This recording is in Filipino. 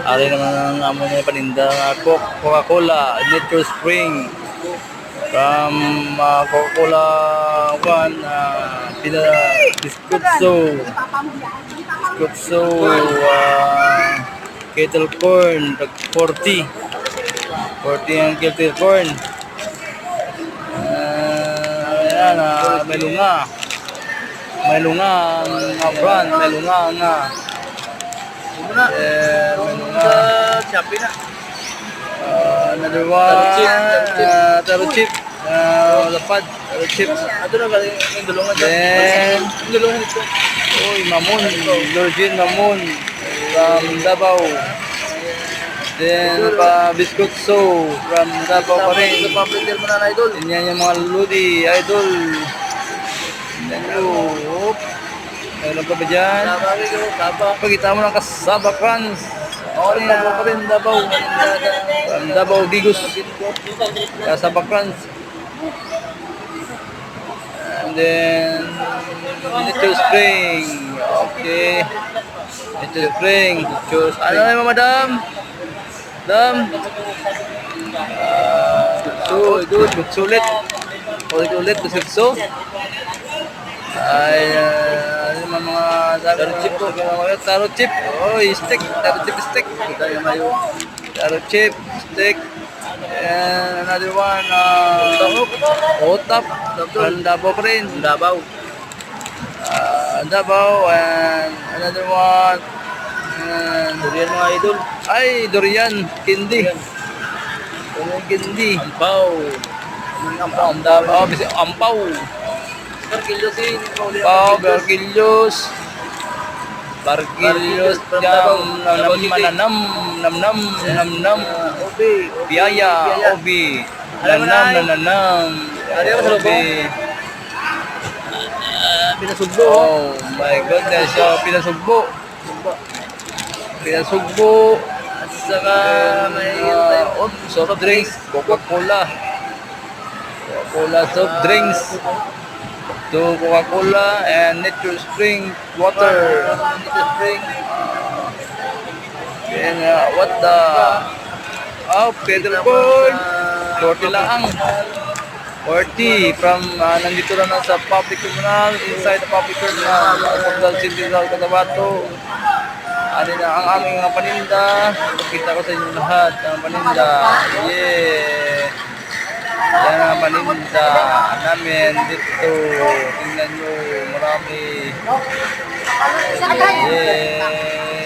Ari naman ang amo na paninda nga Coca-Cola, Nature Spring. From Coca-Cola 1, Biscuitso, Kettle Corn, 40. 40 ang Kettle Corn. Ayan, may lunga. May lunga ang brand, may lunga nga. May lunga. Shopee na. Another one, taro chip, lapad, taro chip. Ato na galing yung dulungan dyan. Then, Yung dulungan ito. Mamon, Virgin Mamon, from Davao. Then, Biscuitso, from Davao pa rin. Sa public din mo na idol. Yan yung mga Ludi, Idol. Then, meron pa ba dyan? Sabagay ko, kaba. Pagkita mo ng kasaba crunch. Okay na, Davao pa rin, Davao. From Davao, Digus. Kasaba crunch. And then, Nature Spring. Okay. Nature Spring. Ano na yung madam? Madam? Sulit. Ulit, so. Ay, ano mga taro chip ko. Taro chip. Oh, stick. Taro chip stick. Taro chip stick. And another one, Otap. From Davao pa rin. Davao. Davao. And another one, Durian mga idol. ay, durian. Kindi. Kindi. Ampaw. Ang Davao. Ampaw. Carquillos eh. Pao, Bergilios. Bargilios jam namnam Obi. Biaya Obi nanam Obi. Pinasugbo. Oh my goodness, so pinasugbo At saka may soft drinks, Coca-Cola soft drinks, to Coca-Cola and Nature Spring water. Nature Spring. And what the Kettle Corn 40 lang. 40 from nandito na sa public terminal, inside the public terminal of City of Cotabato. Ano na ang aming mga paninda. Pakita ko sa inyo lahat ang paninda. Yeah. Yan ang paninda namin dito. Tingnan nyo, marami. Yeah.